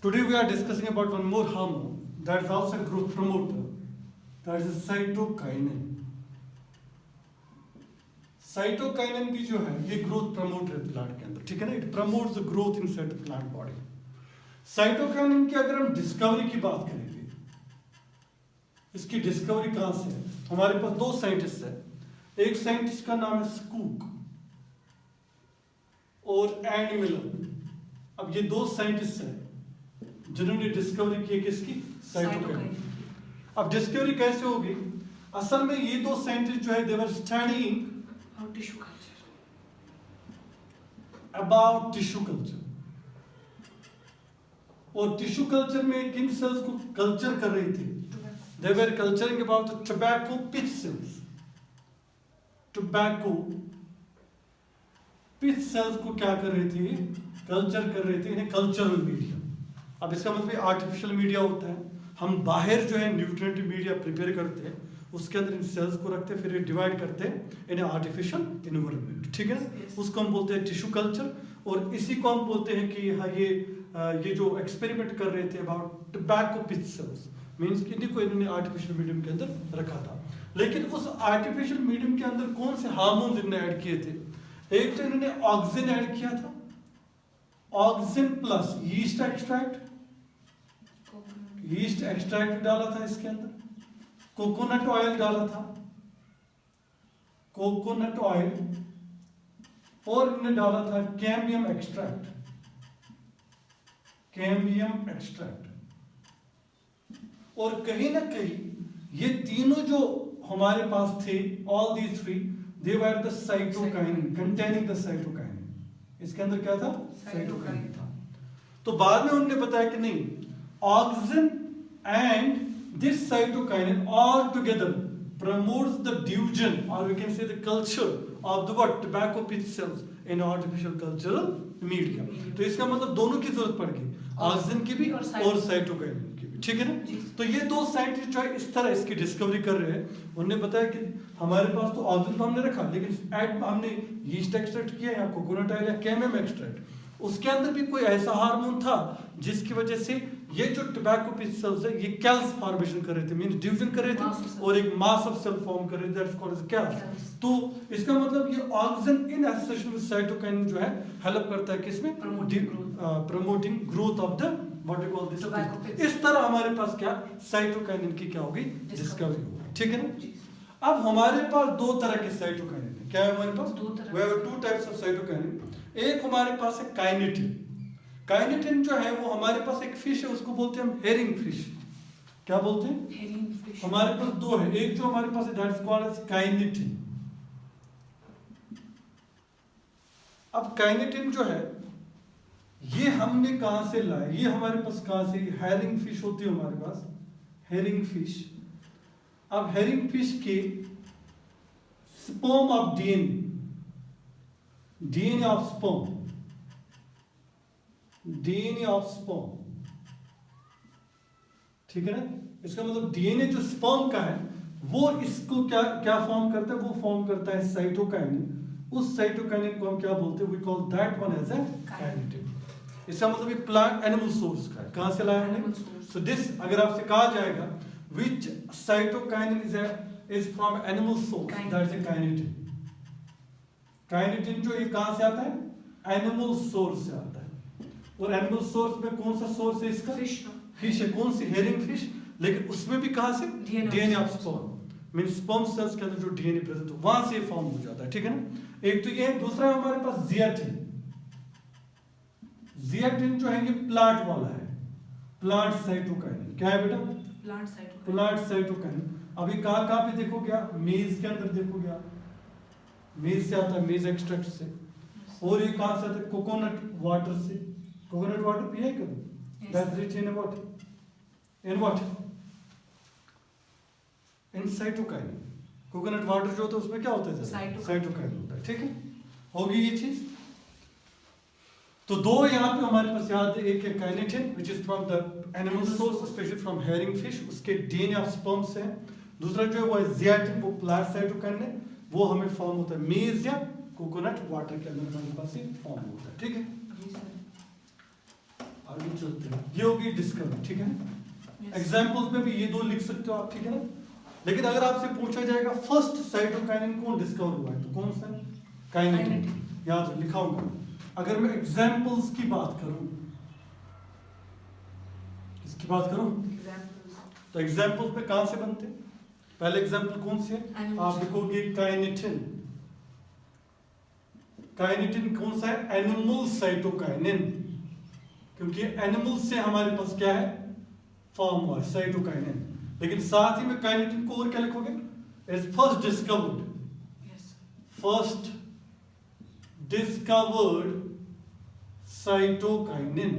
Today we are discussing about one more hormone that is also a growth promoter, that is cytokinin. Cytokinin भी जो है ये growth promoter है plant के अंदर, ठीक है ना. It promotes the growth inside the plant body. Cytokinin की अगर हम डिस्कवरी की बात करेंगे, इसकी डिस्कवरी कहाँ से है? हमारे पास दो साइंटिस्ट है. एक साइंटिस्ट का नाम है स्कूक और एंड मिलर. अब ये दो साइंटिस्ट हैं जिन्होंने डिस्कवरी की किसकी? साइटोकाइनिन. अब डिस्कवरी कैसे होगी? असल में ये दो साइंटिस्ट जो है they were studying tissue culture. about tissue culture. और टिश्यू कल्चर में किन सेल्स को कल्चर कर रहे थे? They were culturing about tobacco pith cells. Tobacco pith cells को क्या कर रहे थे? कल्चर कर रहे थे. इन्हें कल्चरल मीडिया. अब इसका मतलब आर्टिफिशियल मीडिया होता है. हम बाहर जो है न्यूट्रिएंट मीडिया प्रिपेयर करते हैं, उसके अंदर इन सेल्स को रखते हैं, फिर ये डिवाइड करते हैं इन आर्टिफिशियल इन्वायरमेंट, ठीक है ना. उसको हम बोलते हैं टिश्यू कल्चर. और इसी को हम बोलते हैं कि हाँ ये जो एक्सपेरिमेंट कर रहे थे about tobacco pith cells, means इन्हीं को इन्होंने आर्टिफिशियल मीडियम के अंदर रखा था. लेकिन उस आर्टिफिशियल मीडियम के अंदर कौन से हार्मोन इन्होंने ऐड किए थे? एक तो इन्होंने ऑक्सिन ऐड किया था, auxin plus yeast extract. Yeast extract डाला था इसके अंदर. कोकोनट ऑयल डाला था, कोकोनट ऑयल. और इन्होंने डाला था कैम्बियम एक्सट्रैक्ट. Cambium extract. और कहीं ना कहीं ये तीनों जो हमारे पास थे, all these three they were the cytokinin containing the cytokinin. इसके अंदर क्या था? साइटोकाइनिन था. तो बाद में उन्होंने बताया कि नहीं, auxin and this cytokinin all together promotes the diffusion, or we can say the culture of the what tobacco pitch cells in artificial cultural media. तो इसका मतलब दोनों की जरूरत पड़ गई, ऑक्सिन की भी और साइटोकाइनिन की भी, ठीक है ना. तो ये दो साइंटिस्ट जो है इस तरह इसकी डिस्कवरी कर रहे हैं. उन्होंने बताया कि हमारे पास तो ऑक्सिन तो हमने रखा, लेकिन ऐड हमने यीस्ट एक्सट्रैक्ट किया या कोकोनट ऑयल या कैम्बियम एक्सट्रैक्ट, उसके अंदर भी कोई ऐसा हार्मोन था जिसकी वजह से ये जो टोबैको पिच सेल्स है ये कैल्स फॉर्मेशन कर रहे थे, मीन डिवीजन कर रहे थे और एक मास ऑफ सेल फॉर्म कर रहे थे, दैट्स कॉल्ड एज कैल्स. तो इसका मतलब ये auxin in association with cytokinin जो है हेल्प करता है किसमें? Promoting growth of the what we call this. इस तरह हमारे पास क्या साइटोकाइनिन की क्या होगी? डिस्कवरी होगी, ठीक है ना. अब हमारे पास दो तरह के साइटोकाइनिन है. क्या है हमारे पास? We have two types of cytokinin. एक हमारे पास है काइनेटिन. काइनेटिन जो है वो हमारे पास एक फिश है, उसको बोलते हैं हम हेरिंग फिश. क्या बोलते हैं? Herring fish. हमारे पास दो है. एक जो हमारे पास है दैट्स कॉल्ड एज काइनेटिन. अब काइनेटिन जो है ये हमने कहां से लाया? ये हमारे पास कहां से? हेरिंग फिश होती है हमारे पास, हेरिंग फिश. अब हेरिंग फिश के sperm of DNA, DNA of sperm, DNA of sperm, ठीक है ना. इसका मतलब डीएनए जो स्पर्म का है वो इसको क्या क्या फॉर्म करता है? वो फॉर्म करता है साइटोकाइनिन. उस साइटोकाइनिन को हम क्या बोलते हैं? We call that one as a kinetin. इसका मतलब ये प्लांट एनिमल सोर्स का है. कहां से लाया हमने? सो दिस अगर आपसे कहा जाएगा which cytokinin is from animal source, that's a kinetin. Kinetin जो ये कहां से आता है? एनिमल सोर्स से आता है. और एनिमल सोर्स में कौन सा सोर्स है इसका? फिश है. कौन सी? Herring fish. लेकिन उसमें भी कहां से? DNA of sperm, mean sperm cells के अंदर जो डीएनए प्रेजेंट हो वहां से फॉर्म हो जाता है, ठीक है ना. एक तो ये है. दूसरा है हमारे पास जियाटिन. जियाटिन जो है ये प्लांट वाला है, प्लांट साइटोकाइनिन. क्या है बेटा? Plant cytokinin. अभी कहां पे देखोगे आप? मेज के अंदर देखोगे आप. मेज से आता है, मेज एक्सट्रैक्ट से. और ये कहां से आता है? कोकोनट वाटर से. कोकोनट वाटर पिया है कभी? That's rich in what? In what? In cytokinin. Coconut water जो होता है उसमें क्या होता है? साइटोकाइनिन होता है, ठीक है. होगी ये चीज. तो दो यहाँ पे हमारे पास याद है. एक है kinetin which is from the animal source, specially from herring fish, उसके डीएनए ऑफ स्पर्म से है. दूसरा जो है वो है जियाटिन, वो प्लांट साइटोकाइनिन है. वो हमें फॉर्म होता है मेज या कोकोनट वाटर के अंदर हमारे पास फॉर्म होता है, ठीक है. आगे चलते हैं, ये होगी डिस्कवरी, ठीक है ना। एग्जाम्पल्स में भी ये दो लिख सकते हो आप, ठीक है ना। लेकिन अगर आपसे पूछा जाएगा फर्स्ट साइटोकाइनिन कौन डिस्कवर हुआ है, तो कौन सा? काइनेटिन, याद लिखा होगा। अगर मैं एग्जाम्पल्स की बात करूं, इसकी बात करूं, तो एग्जाम्पल्स में कहां से बनते हैं? पहले एग्जाम्पल कौन से है? आप लिखोगे काइनेटिन। काइनेटिन कौन सा है? एनिमल साइटोकाइनिन, क्योंकि एनिमल से हमारे पास क्या है? फॉर्म हुआ साइटोकाइनिन। लेकिन साथ ही में काइनेटिन को और क्या लिखोगे? Is first discovered, first discovered cytokinin,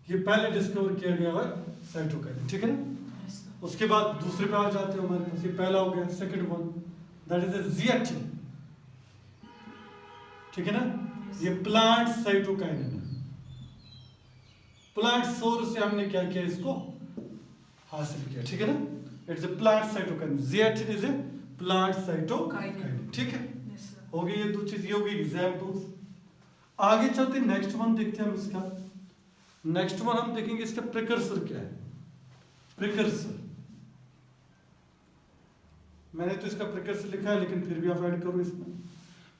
ये पहले डिस्कवर किया गया है साइटोकाइनिन, ठीक है ना। उसके बाद दूसरे पे आ जाते हैं हमारे पास, ये पहला हो गया, second one that is zeatin, ठीक है ना। ये प्लांट साइटोकाइनिन है, प्लांट सोर्स से हमने क्या किया, इसको हासिल किया, ठीक है ना। It's a plant cytokinin, zeatin is a plant cytokinin, ठीक है। हो गई ये दो चीज, ये हो गई एग्जांपल्स। आगे चलते नेक्स्ट वन देखते हैं हम इसका। नेक्स्ट वन हम देखेंगे इसका प्रिकर्सर क्या है। प्रिकर्सर, मैंने तो इसका प्रिकर्सर लिखा है, लेकिन फिर भी आप ऐड करो इसमें।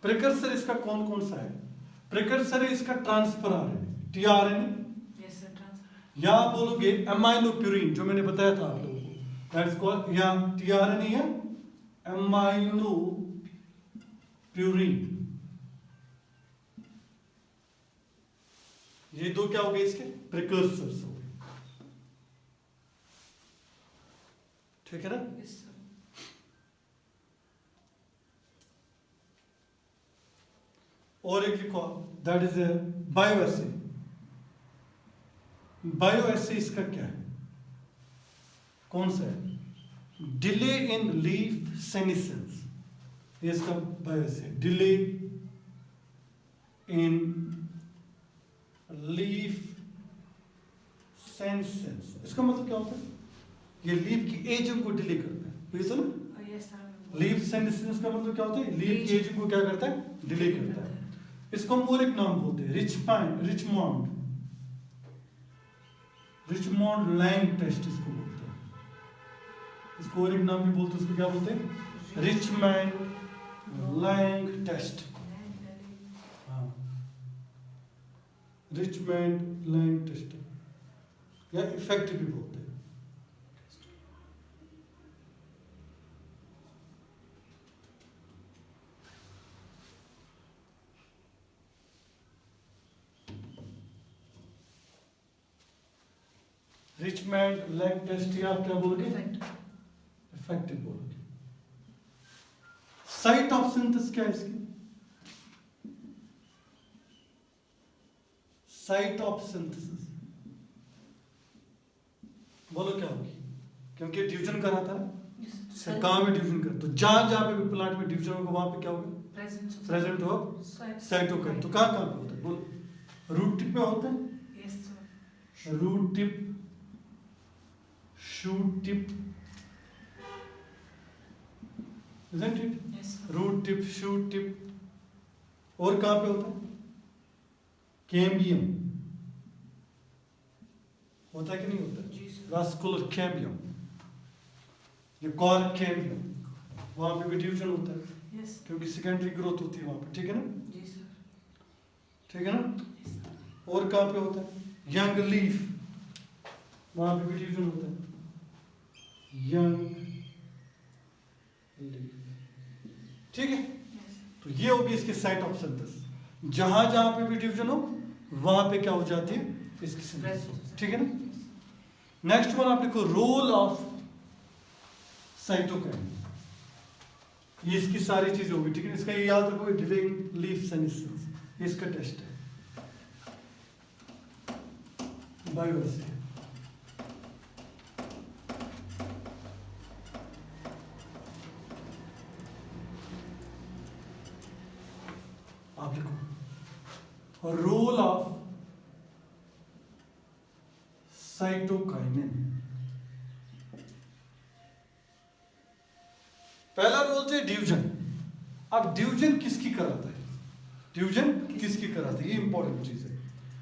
प्रिकर्सर इसका कौन कौन सा है? प्रिकर्सर है इसका ट्रांसफर आरएनए, टीआरएनए, या बोलोगे एमाइलोप्यूरिन, जो मैंने बताया था आप लोगों को, दैट इज कॉल्ड, या टीआरएनए या एमाइलोप्यूरिन, ये दो क्या हो गए इसके? प्रिकर्सर्स हो गए, ठीक है ना। और एक लिखो, दैट इज बायोएसे। बायोएसे इसका क्या है, कौन सा है? डिले इन लीफ सेनेसेंस, ये इसका bioassay, delay in leaf senescence. इसका मतलब क्या होता है? ये लीफ की एजिंग को डिले करता है, बुझे तो ना। लीफ सेनेसेंस का मतलब क्या होता है? लीफ की एजिंग को क्या करता है? डिले करता है। इसको हम और एक नाम बोलते हैं, रिचमोंड लैंग टेस्ट इसको बोलते हैं। इसको और एक नाम भी बोलते हैं, उसको क्या बोलते हैं? रिचमोंड लैंग टेस्ट। हाँ, रिचमोंड लैंग टेस्ट या इफेक्ट भी बोलते हैं। रिचमोंड लैंग टेस्ट या आप क्या बोलोगे? इफेक्टिव बोलोगे। साइट ऑफ सिंथेसिस क्या है इसकी? साइट ऑफ सिंथेसिस बोलो क्या होगी? क्योंकि डिवीजन कर रहा था ना, कहाँ में डिवीजन कर, तो जहां जहां पे भी प्लांट में डिवीजन होगा वहां पे क्या होगा? प्रेजेंट हो साइटोकाइन। तो कहाँ कहाँ पे होता है? बोल, रूट टिप पे होता है, root tip, shoot tip, isn't it? Yes, root tip, shoot tip, और कहां पे होता है? कैम्बियम होता है कि नहीं होता? वास्कुलर कैम्बियम, ये कॉर्क कैम्बियम, वहां पे भी डिवीजन होता है, yes, क्योंकि सेकेंडरी ग्रोथ होती है वहां पे, ठीक है ना। जी सर, ठीक है ना। yes, sir. और कहां पे होता है? यंग लीफ, वहां पे भी डिवीजन होता है, यंग लीफ, ठीक है। Yes. तो ये होगी इसकी साइट ऑफ सिंथेसिस। जहां जहां पे भी डिवीजन हो वहां पे क्या हो जाती है? इसकी सिंथेसिस, ठीक है ना। नेक्स्ट वन आप लिखो, रोल ऑफ साइटोकाइन। ये इसकी सारी चीजें होगी, ठीक है। इसका ये याद रखो, डिलेइंग लीफ सेनेसेंस, ये इसका टेस्ट है बायोएसे। आप लिखो, और रोल ऑफ साइटोकाइनिन। पहला रोल है डिवीजन। अब डिवीजन किसकी कराता है? डिवीजन किसकी कराता है? ये इंपॉर्टेंट चीज है।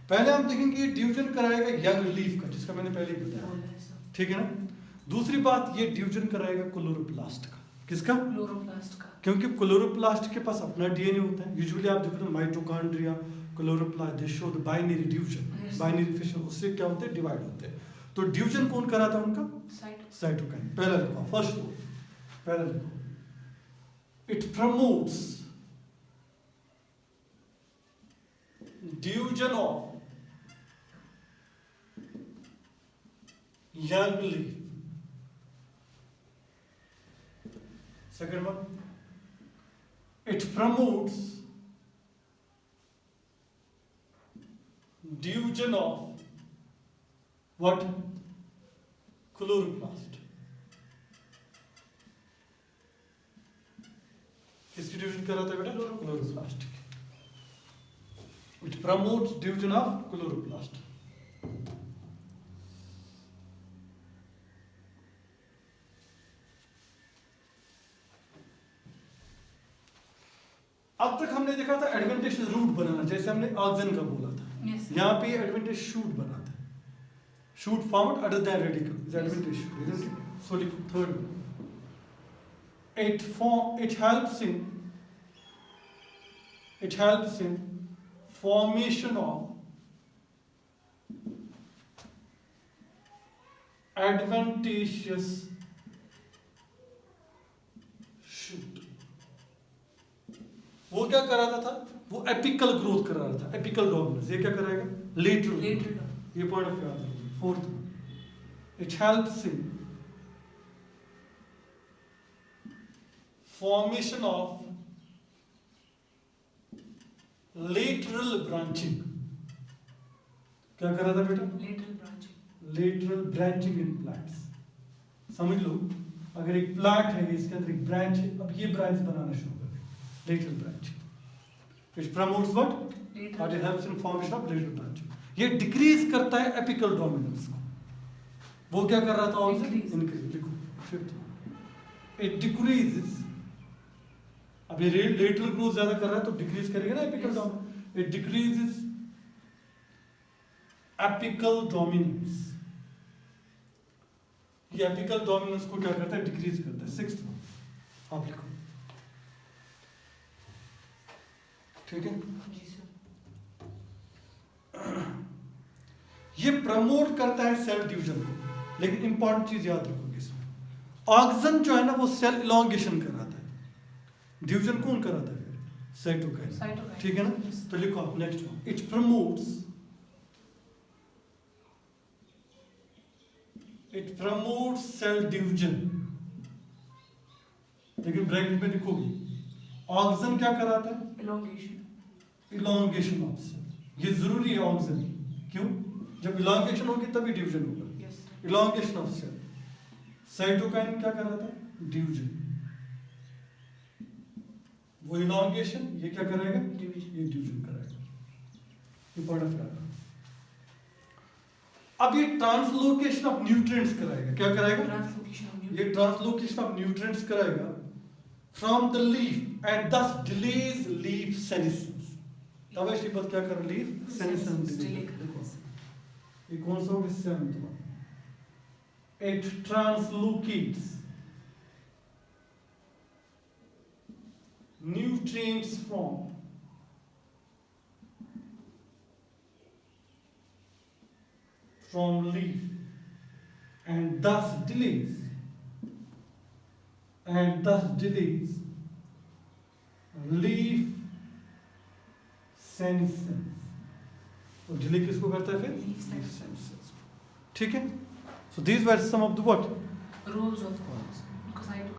पहले हम देखेंगे ये डिवीजन कराएगा यंग लीफ का, जिसका मैंने पहले ही बताया, ठीक है ना। दूसरी बात, ये डिवीजन कराएगा क्लोरोप्लास्ट का। किसका? क्लोरोप्लास्ट का। क्योंकि क्लोरोप्लास्ट के पास अपना डीएनए होता है। यूजुअली आप देखो तो mitochondria, chloroplast, they show the binary division, binary fission, उससे क्या होते हैं, डिवाइड होते हैं। तो डिवीजन कौन कराता है उनका? साइटोकाइन। पहला लिखो, फर्स्ट पहला लिखो, it promotes division of young leaf. Second one, it promotes division of what? Chloroplast. किसकी डिवीजन कर रहा था बेटा? क्लोरोप्लास्ट की। It promotes division of chloroplast. अब तक हमने देखा था एडवेंटिशियस रूट बनाना, जैसे हमने ऑक्सिन का बोला था। यहाँ पे एडवेंटिशियस शूट बनाता है, shoot found other than radical is adventitious shoot, isn't it? So लिखो third, it helps in formation of adventitious shoot. वो क्या कराता था? वो एपिकल ग्रोथ करा रहा था, एपिकल डोमिनेंस। ये क्या कराएगा? लेटरल। ये पॉइंट ऑफ याद रखिए। Fourth, it helps in formation of lateral branching. क्या करा था बेटा? Lateral branching in plants. समझ लो, अगर एक प्लांट है, इसके अंदर एक ब्रांच है, अब ये ब्रांच बनाना शुरू कर दे, lateral branching. It promotes what? Or it helps in formation of lateral branching. ये डिक्रीज करता है एपिकल डोमिनेंस को। वो क्या कर रहा था? इंक्रीज। लिखो फिफ्थ, इट डिक्रीजेस। अब ये लेटरल ग्रोथ ज्यादा कर रहा है तो डिक्रीज करेगा ना apical dominance. It decreases apical dominance. ये एपिकल डोमिनेंस को क्या करता है? डिक्रीज करता है। सिक्स्थ, आप लिखो, ठीक है। ये प्रमोट करता है सेल डिवीजन को, लेकिन इंपॉर्टेंट चीज याद रखोगे इसमें, ऑक्सिन जो है ना वो सेल इलॉन्गेशन कराता है, डिवीजन कौन कराता है? फिर साइटोकाइन, ठीक है ना। तो लिखो आप next one, it promotes cell division, लेकिन ब्रैकेट में लिखोगे ऑक्सिन क्या कराता है? Elongation of cell. ये जरूरी है ऑक्सिन, क्यों? जब इलॉन्गेशन होगी तभी डिवीजन होगा। Elongation of cell. साइटोकाइन क्या कराता है? डिवीजन। वो इलॉन्गेशन, ये क्या कराएगा? ये डिवीजन कराएगा। इंपॉर्टेंट है। अब ये ट्रांसलोकेशन ऑफ न्यूट्रिएंट्स कराएगा। क्या कराएगा? ये ट्रांसलोकेशन ऑफ न्यूट्रिएंट्स कराएगा from the leaf and thus delays leaf senescence. तब श्रीपद क्या कर? Leaf senescence delay. ये कौन सा होगा? Seventh one, it translocates nutrients from leaf and thus delays leaf senescence। और डिले किसको करता है फिर? Leaf senescence. ठीक है। So these were some of the what? Roles of